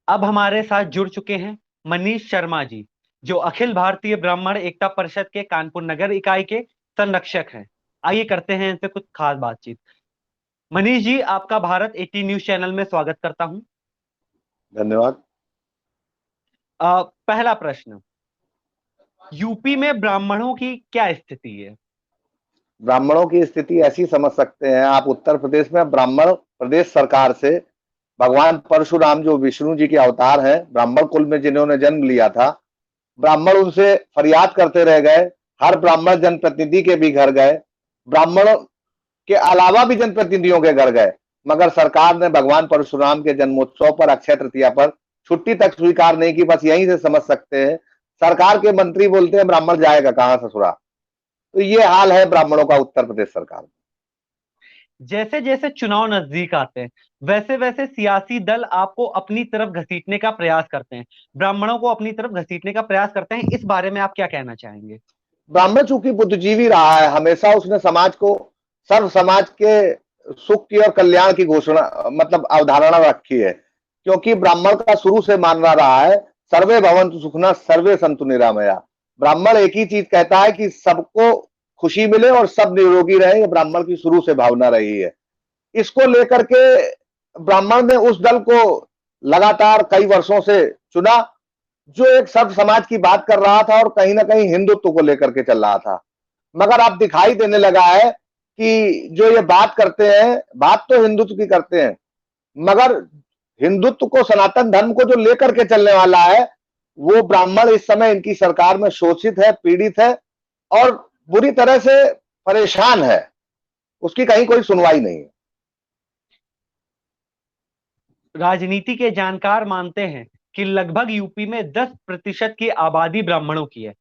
अब हमारे साथ जुड़ चुके हैं मनीष शर्मा जी, जो अखिल भारतीय ब्राह्मण एकता परिषद के कानपुर नगर इकाई के संरक्षक हैं। आइए करते हैं इनसे कुछ खास बातचीत। मनीष जी, आपका भारत 18 न्यूज चैनल में स्वागत करता हूं। धन्यवाद। पहला प्रश्न, यूपी में ब्राह्मणों की क्या स्थिति है? ब्राह्मणों की स्थिति ऐसी समझ सकते हैं आप, उत्तर प्रदेश में ब्राह्मण प्रदेश सरकार से भगवान परशुराम जो विष्णु जी के अवतार हैं, ब्राह्मण कुल में जिन्होंने जन्म लिया था, ब्राह्मण उनसे फरियाद करते रह गए। हर ब्राह्मण जनप्रतिनिधि के भी घर गए, ब्राह्मणों के अलावा भी जनप्रतिनिधियों के घर गए, मगर सरकार ने भगवान परशुराम के जन्मोत्सव पर, अक्षय तृतीया पर छुट्टी तक स्वीकार नहीं की। बस यहीं से समझ सकते हैं, सरकार के मंत्री बोलते हैं ब्राह्मण जाएगा कहां ससुरा। तो ये हाल है ब्राह्मणों का उत्तर प्रदेश सरकार में। जैसे जैसे चुनाव नजदीक आते हैं, वैसे वैसे सियासी दल आपको अपनी तरफ घसीटने का प्रयास करते हैं, ब्राह्मणों को अपनी तरफ घसीटने का प्रयास करते हैं। इस बारे में आप क्या कहना चाहेंगे? ब्राह्मण चूंकि बुद्धिजीवी रहा है, हमेशा उसने समाज को, सर्व समाज के सुख की और कल्याण की घोषणा, मतलब अवधारणा रखी है। क्योंकि ब्राह्मण का शुरू से मानना रहा है सर्वे भवन्तु सुखिनः सर्वे सन्तु निरामया। ब्राह्मण एक ही चीज कहता है कि सबको खुशी मिले और सब निरोगी रहे। ये ब्राह्मण की शुरू से भावना रही है। इसको लेकर के ब्राह्मण ने उस दल को लगातार कई वर्षों से चुना जो एक सर्व समाज की बात कर रहा था और कहीं ना कहीं हिंदुत्व को लेकर के चल रहा था। मगर अब दिखाई देने लगा है कि जो ये बात करते हैं, बात तो हिंदुत्व की करते हैं, मगर हिंदुत्व को, सनातन धर्म को जो लेकर के चलने वाला है, वो ब्राह्मण इस समय इनकी सरकार में शोषित है, पीड़ित है और बुरी तरह से परेशान है। उसकी कहीं कोई सुनवाई नहीं है। राजनीति के जानकार मानते हैं कि लगभग यूपी में 10% की आबादी ब्राह्मणों की है।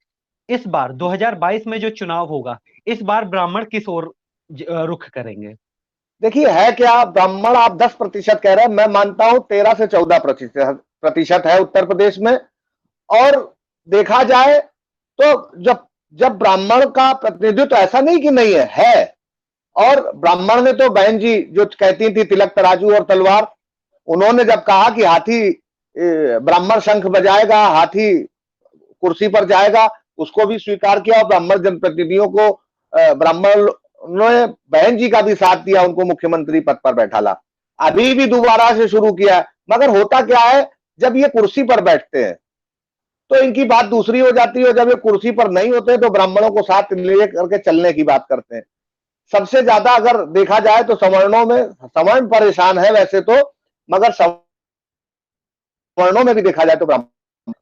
इस बार 2022 में जो चुनाव होगा, इस बार ब्राह्मण किस ओर रुख करेंगे? देखिए, है क्या, ब्राह्मण आप 10% कह रहे हैं, मैं मानता हूं 13 से 14% है उत्तर प्रदेश में। और देखा जाए तो जब जब ब्राह्मण का प्रतिनिधित्व, ऐसा नहीं कि नहीं है। और ब्राह्मण ने तो, बहन जी जो कहती थी तिलक तराजू और तलवार, उन्होंने जब कहा कि हाथी ब्राह्मण शंख बजाएगा, हाथी कुर्सी पर जाएगा, उसको भी स्वीकार किया। और ब्राह्मण जनप्रतिनिधियों को, ब्राह्मण ने बहन जी का भी साथ दिया, उनको मुख्यमंत्री पद पर बैठाला। अभी भी दोबारा से शुरू किया। मगर होता क्या है, जब ये कुर्सी पर बैठते हैं तो इनकी बात दूसरी हो जाती है। जब ये कुर्सी पर नहीं होते तो ब्राह्मणों को साथ ले करके चलने की बात करते हैं। सबसे ज्यादा अगर देखा जाए तो सवर्णों में, सवर्ण परेशान है वैसे तो, मगर सवर्णों में भी देखा जाए तो ब्राह्मण।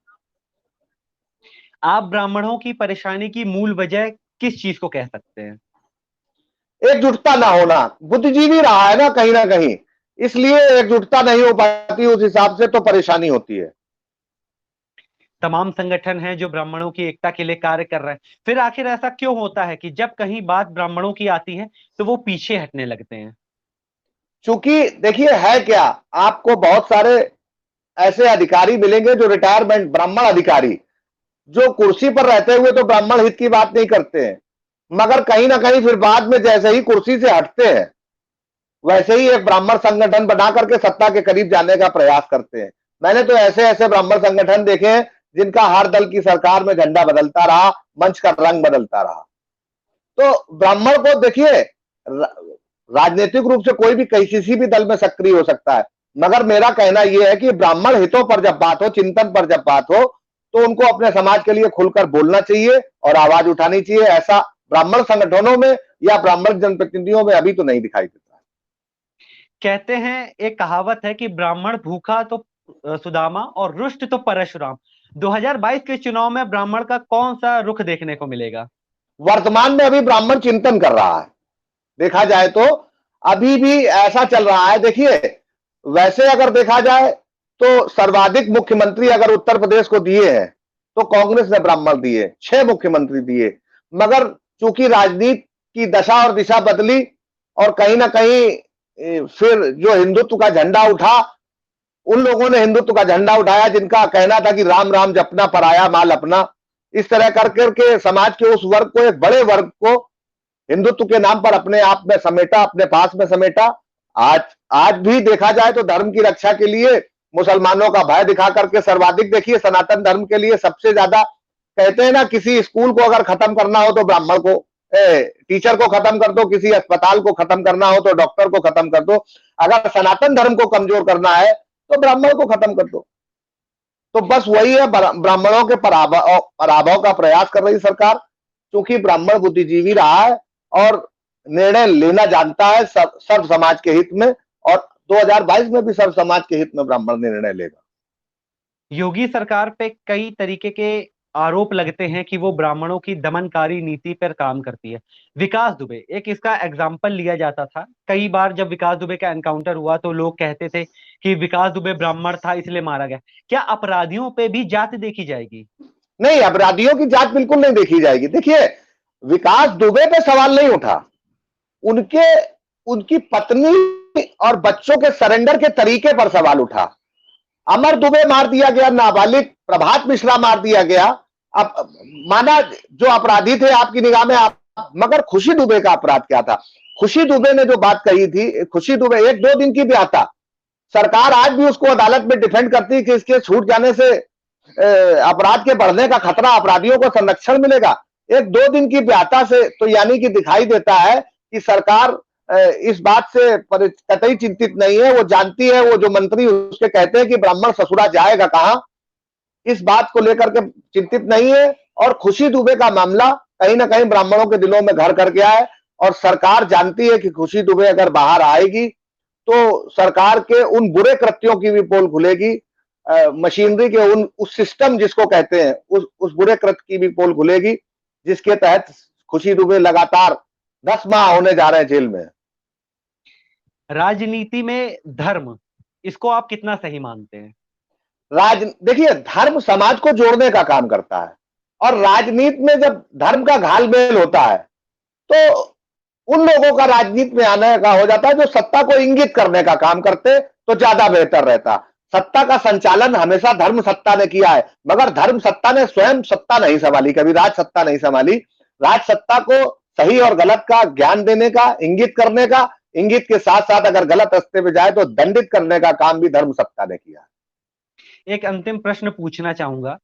आप ब्राह्मणों की परेशानी की मूल वजह किस चीज को कह सकते हैं? एकजुटता ना होना। बुद्धिजीवी रहा है ना कहीं, इसलिए एकजुटता नहीं हो पाती। उस हिसाब से तो परेशानी होती है। तमाम संगठन हैं जो ब्राह्मणों की एकता के लिए कार्य कर रहे हैं, फिर आखिर ऐसा क्यों होता है कि जब कहीं बात ब्राह्मणों की आती है तो वो पीछे हटने लगते हैं? चूंकि देखिए, है क्या, आपको बहुत सारे ऐसे अधिकारी मिलेंगे जो रिटायरमेंट ब्राह्मण अधिकारी, जो कुर्सी पर रहते हुए तो ब्राह्मण हित की बात नहीं करते हैं, मगर कहीं ना कहीं फिर बाद में जैसे ही कुर्सी से हटते हैं, वैसे ही एक ब्राह्मण संगठन बना करके सत्ता के करीब जाने का प्रयास करते हैं। मैंने तो ऐसे ऐसे ब्राह्मण संगठन देखे हैं जिनका हर दल की सरकार में झंडा बदलता रहा, मंच का रंग बदलता रहा। तो ब्राह्मण को देखिए, राजनीतिक रूप से कोई भी किसी भी दल में सक्रिय हो सकता है, मगर मेरा कहना यह है कि ब्राह्मण हितों पर जब बात हो, चिंतन पर जब बात हो, तो उनको अपने समाज के लिए खुलकर बोलना चाहिए और आवाज उठानी चाहिए। ऐसा ब्राह्मण संगठनों में या ब्राह्मण जनप्रतिनिधियों में अभी तो नहीं दिखाई देता। कहते हैं, एक कहावत है कि ब्राह्मण भूखा तो सुदामा और रुष्ट तो परशुराम। 2022 के चुनाव में ब्राह्मण का कौन सा रुख देखने को मिलेगा? वर्तमान में अभी ब्राह्मण चिंतन कर रहा है। देखा जाए तो अभी भी ऐसा चल रहा है। देखिए, वैसे अगर देखा जाए तो सर्वाधिक मुख्यमंत्री अगर उत्तर प्रदेश को दिए हैं तो कांग्रेस ने ब्राह्मण दिए, 6 मुख्यमंत्री दिए। मगर चूंकि राजनीति की दशा और दिशा बदली और कहीं ना कहीं फिर जो हिंदुत्व का झंडा उठा, उन लोगों ने हिंदुत्व का झंडा उठाया जिनका कहना था कि राम राम जपना पराया माल अपना। इस तरह करके समाज के उस वर्ग को, एक बड़े वर्ग को हिंदुत्व के नाम पर अपने आप में समेटा, अपने पास में समेटा। आज आज भी देखा जाए तो धर्म की रक्षा के लिए मुसलमानों का भय दिखा करके सर्वाधिक, देखिए सनातन धर्म के लिए सबसे ज्यादा कहते हैं ना, किसी स्कूल को अगर खत्म करना हो तो ब्राह्मण को, टीचर को खत्म कर दो, किसी अस्पताल को खत्म करना हो तो डॉक्टर को खत्म कर दो, अगर सनातन धर्म को कमजोर करना है तो ब्राह्मण को खत्म कर दो। तो बस वही है, ब्राह्मणों के पराभव का प्रयास कर रही सरकार, क्योंकि ब्राह्मण बुद्धिजीवी रहा है और निर्णय लेना जानता है सर्व समाज के हित में, और 2022 में भी सर्व समाज के हित में ब्राह्मण निर्णय लेगा। योगी सरकार पे कई तरीके के आरोप लगते हैं कि वो ब्राह्मणों की दमनकारी नीति पर काम करती है। विकास दुबे एक इसका एग्जाम्पल लिया जाता था। कई बार जब विकास दुबे का एनकाउंटर हुआ तो लोग कहते थे कि विकास दुबे ब्राह्मण था इसलिए मारा गया। क्या अपराधियों पे भी जात देखी जाएगी? नहीं, अपराधियों की जात बिल्कुल नहीं देखी जाएगी। देखिए, विकास दुबे पे सवाल नहीं उठा, उनके उनकी पत्नी और बच्चों के सरेंडर के तरीके पर सवाल उठा। अमर दुबे मार दिया गया, नाबालिग प्रभात मिश्रा मार दिया गया। अब माना जो अपराधी थे आपकी निगाह में, आप, मगर खुशी दुबे का अपराध क्या था? खुशी दुबे ने जो बात कही थी, खुशी दुबे 1-2 दिन की ब्याह था, सरकार आज भी उसको अदालत में डिफेंड करती कि इसके छूट जाने से अपराध के बढ़ने का खतरा, अपराधियों को संरक्षण मिलेगा। 1-2 दिन की व्याख्या से तो यानी कि दिखाई देता है कि सरकार इस बात से कतई चिंतित नहीं है। वो जानती है, वो जो मंत्री उसके कहते हैं कि ब्राह्मण ससुरा जाएगा कहां, इस बात को लेकर के चिंतित नहीं है। और खुशी दुबे का मामला कहीं ना कहीं ब्राह्मणों के दिलों में घर कर गया है, और सरकार जानती है कि खुशी दुबे अगर बाहर आएगी तो सरकार के उन बुरे कृत्यों की भी पोल खुलेगी, मशीनरी के उस सिस्टम जिसको कहते हैं उस बुरे कृत्य की भी पोल खुलेगी, जिसके तहत खुशी दुबे लगातार 10 माह होने जा रहे हैं जेल में। राजनीति में धर्म, इसको आप कितना सही मानते हैं? देखिए, धर्म समाज को जोड़ने का काम करता है, और राजनीति में जब धर्म का घालमेल होता है तो उन लोगों का राजनीति में आने का हो जाता है जो सत्ता को इंगित करने का काम करते, तो ज्यादा बेहतर रहता। सत्ता का संचालन हमेशा धर्म सत्ता ने किया है, मगर धर्म सत्ता ने स्वयं सत्ता नहीं संभाली, कभी राज सत्ता नहीं संभाली। राज सत्ता को सही और गलत का ज्ञान देने का, इंगित करने का, इंगित के साथ साथ अगर गलत रास्ते पे जाए तो दंडित करने का काम भी धर्म सत्ता ने किया। एक अंतिम प्रश्न पूछना चाहूंगा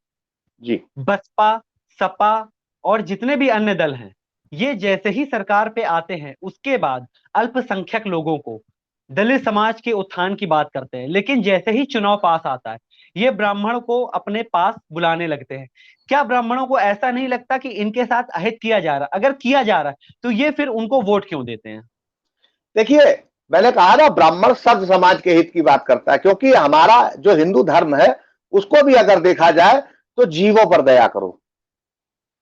जी। बसपा, सपा और जितने भी अन्य दल हैं, ये जैसे ही सरकार पे आते हैं उसके बाद अल्पसंख्यक लोगों को, दलित समाज के उत्थान की बात करते हैं, लेकिन जैसे ही चुनाव पास आता है ये ब्राह्मण को अपने पास बुलाने लगते हैं। क्या ब्राह्मणों को ऐसा नहीं लगता कि इनके साथ अहित किया जा रहा? अगर किया जा रहा है तो ये फिर उनको वोट क्यों देते हैं? देखिए, मैंने कहा ना, ब्राह्मण सब समाज के हित की बात करता है, क्योंकि हमारा जो हिंदू धर्म है उसको भी अगर देखा जाए तो जीवों पर दया करो,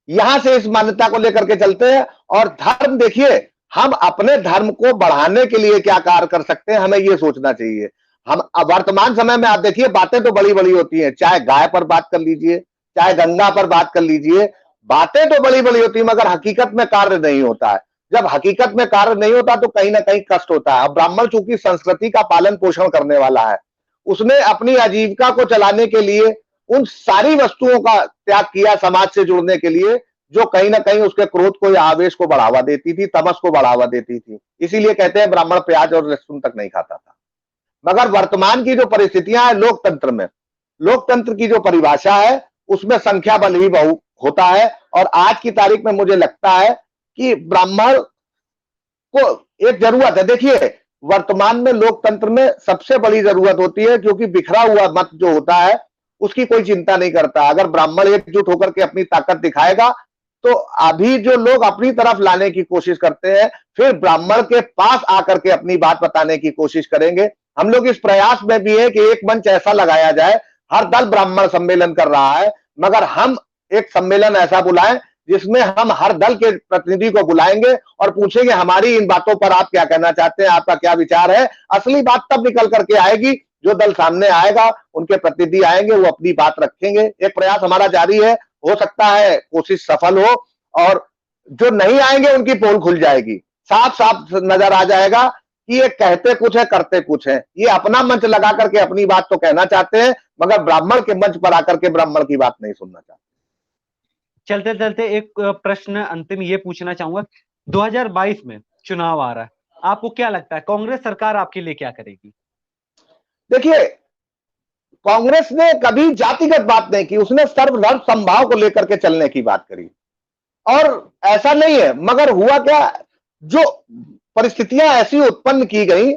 यहां से इस मान्यता को लेकर के चलते हैं। और धर्म, देखिए, हम अपने धर्म को बढ़ाने के लिए क्या कार्य कर सकते हैं, हमें यह सोचना चाहिए। हम वर्तमान समय में आप देखिए, बातें तो बड़ी बड़ी होती हैं, चाहे गाय पर बात कर लीजिए, चाहे गंगा पर बात कर लीजिए, बातें तो बड़ी बड़ी होती है, मगर हकीकत में कार्य नहीं होता है। जब हकीकत में कार्य नहीं होता तो कहीं ना कहीं कष्ट होता है। अब ब्राह्मण चूंकि संस्कृति का पालन पोषण करने वाला है, उसने अपनी आजीविका को चलाने के लिए उन सारी वस्तुओं का त्याग किया समाज से जुड़ने के लिए, जो कहीं ना कहीं उसके क्रोध को या आवेश को बढ़ावा देती थी, तमस को बढ़ावा देती थी। इसीलिए कहते हैं ब्राह्मण प्याज और लहसुन तक नहीं खाता था। मगर वर्तमान की जो परिस्थितियां हैं लोकतंत्र में, लोकतंत्र की जो परिभाषा है उसमें संख्या बल ही बहु होता है। और आज की तारीख में मुझे लगता है कि ब्राह्मण को एक जरूरत है। देखिए, वर्तमान में लोकतंत्र में सबसे बड़ी जरूरत होती है, क्योंकि बिखरा हुआ मत जो होता है उसकी कोई चिंता नहीं करता। अगर ब्राह्मण एकजुट होकर के अपनी ताकत दिखाएगा तो अभी जो लोग अपनी तरफ लाने की कोशिश करते हैं, फिर ब्राह्मण के पास आकर के अपनी बात बताने की कोशिश करेंगे। हम लोग इस प्रयास में भी है कि एक मंच ऐसा लगाया जाए, हर दल ब्राह्मण सम्मेलन कर रहा है, मगर हम एक सम्मेलन ऐसा बुलाएं जिसमें हम हर दल के प्रतिनिधि को बुलाएंगे और पूछेंगे हमारी इन बातों पर आप क्या कहना चाहते हैं, आपका क्या विचार है। असली बात तब निकल करके आएगी, जो दल सामने आएगा, उनके प्रतिनिधि आएंगे, वो अपनी बात रखेंगे। एक प्रयास हमारा जारी है, हो सकता है कोशिश सफल हो, और जो नहीं आएंगे उनकी पोल खुल जाएगी। साफ साफ नजर आ जाएगा कि ये कहते कुछ है, करते कुछ है। ये अपना मंच लगा करके अपनी बात तो कहना चाहते हैं, मगर ब्राह्मण के मंच पर आकर के ब्राह्मण की बात नहीं सुनना चाहते। चलते चलते एक प्रश्न अंतिम ये पूछना चाहूंगा, 2022 में चुनाव आ रहा है, आपको क्या लगता है कांग्रेस सरकार आपके लिए क्या करेगी? देखिए, कांग्रेस ने कभी जातिगत बात नहीं की, उसने सर्वधर्म समभाव को लेकर के चलने की बात करी। और ऐसा नहीं है, मगर हुआ क्या, जो परिस्थितियां ऐसी उत्पन्न की गई,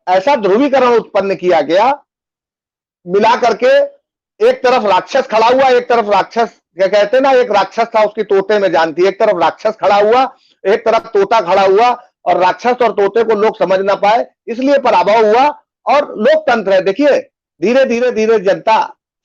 ऐसा ध्रुवीकरण उत्पन्न किया गया, मिला करके एक तरफ राक्षस खड़ा हुआ, एक तरफ राक्षस क्या कहते हैं ना, एक राक्षस था उसकी तोते में जान थी, एक तरफ राक्षस खड़ा हुआ, एक तरफ तोता खड़ा हुआ, और राक्षस और तोते को लोग समझ ना पाए, इसलिए पराभव हुआ। और लोकतंत्र है, देखिए धीरे धीरे धीरे जनता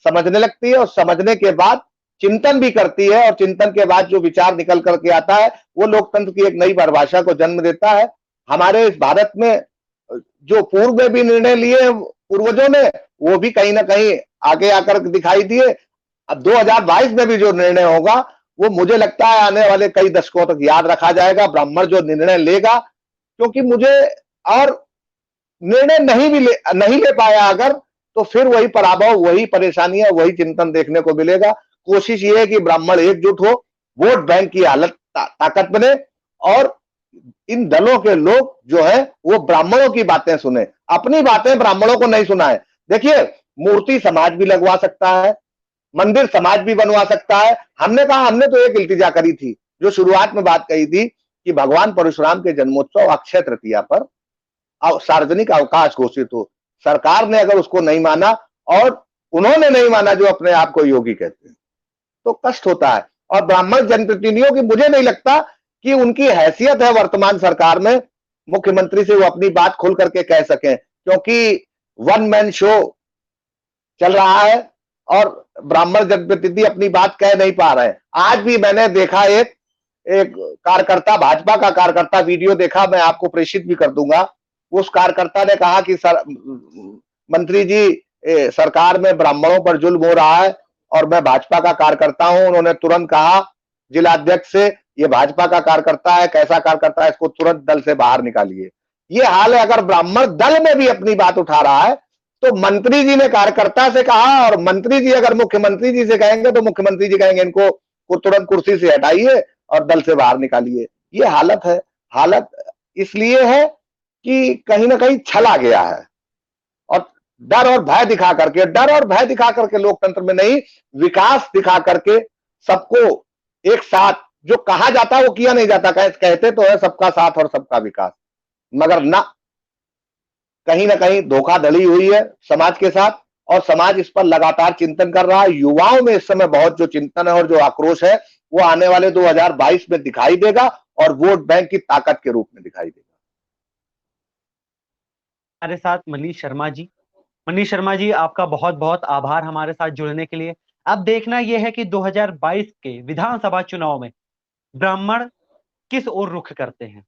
समझने लगती है, और समझने के बाद चिंतन भी करती है, और चिंतन के बाद जो विचार निकल करके आता है वो लोकतंत्र की एक नई परिभाषा को जन्म देता है। हमारे इस भारत में जो पूर्व में भी निर्णय लिए पूर्वजों ने, वो भी कहीं ना कहीं आगे आकर दिखाई दिए। अब 2022 में भी जो निर्णय होगा, वो मुझे लगता है आने वाले कई दशकों तक याद रखा जाएगा। ब्राह्मण जो निर्णय लेगा, क्योंकि मुझे और निर्णय नहीं ले पाया अगर, तो फिर वही पराभव, वही परेशानियां, वही चिंतन देखने को मिलेगा। कोशिश ये है कि ब्राह्मण एकजुट हो, वोट बैंक की हालत ताकत बने, और इन दलों के लोग जो है वो ब्राह्मणों की बातें सुने, अपनी बातें ब्राह्मणों को नहीं सुनाए। देखिए, मूर्ति समाज भी लगवा सकता है, मंदिर समाज भी बनवा सकता है। हमने कहा, हमने तो एक इल्तिजा करी थी, जो शुरुआत में बात कही थी कि भगवान परशुराम के जन्मोत्सव अक्षय तृतीया पर सार्वजनिक अवकाश घोषित हो। सरकार ने अगर उसको नहीं माना, और उन्होंने नहीं माना जो अपने आप को योगी कहते हैं, तो कष्ट होता है। और ब्राह्मण जनप्रतिनिधियों की मुझे नहीं लगता कि उनकी हैसियत है वर्तमान सरकार में, मुख्यमंत्री से वो अपनी बात खुल करके कह सकें, क्योंकि वन मैन शो चल रहा है, और ब्राह्मण जनप्रतिनिधि अपनी बात कह नहीं पा रहे हैं। आज भी मैंने देखा एक एक कार्यकर्ता, भाजपा का कार्यकर्ता, वीडियो देखा, मैं आपको प्रेषित भी कर दूंगा। उस कार्यकर्ता ने कहा कि मंत्री जी, सरकार में ब्राह्मणों पर जुल्म हो रहा है, और मैं भाजपा का कार्यकर्ता हूं। उन्होंने तुरंत कहा जिलाध्यक्ष से, ये भाजपा का कार्यकर्ता है, कैसा कार्यकर्ता है, इसको तुरंत दल से बाहर निकालिए। ये हाल है। अगर ब्राह्मण दल में भी अपनी बात उठा रहा है, तो मंत्री जी ने कार्यकर्ता से कहा, और मंत्री जी अगर मुख्यमंत्री जी से कहेंगे, तो मुख्यमंत्री जी कहेंगे इनको तुरंत कुर्सी से हटाइए और दल से बाहर निकालिए। ये हालत है। हालत इसलिए है कि कहीं ना कहीं छला गया है, और डर और भय दिखा करके लोकतंत्र में नहीं, विकास दिखा करके सबको एक साथ, जो कहा जाता है वो किया नहीं जाता। कहते तो है सबका साथ और सबका विकास, मगर ना, कहीं ना कहीं धोखाधड़ी हुई है समाज के साथ, और समाज इस पर लगातार चिंतन कर रहा है। युवाओं में इस समय बहुत जो चिंतन है और जो आक्रोश है, वो आने वाले 2022 में दिखाई देगा, और वोट बैंक की ताकत के रूप में दिखाई देगा। हमारे साथ मनीष शर्मा जी। मनीष शर्मा जी, आपका बहुत बहुत आभार हमारे साथ जुड़ने के लिए। अब देखना यह है कि 2022 के विधानसभा चुनाव में ब्राह्मण किस ओर रुख करते हैं।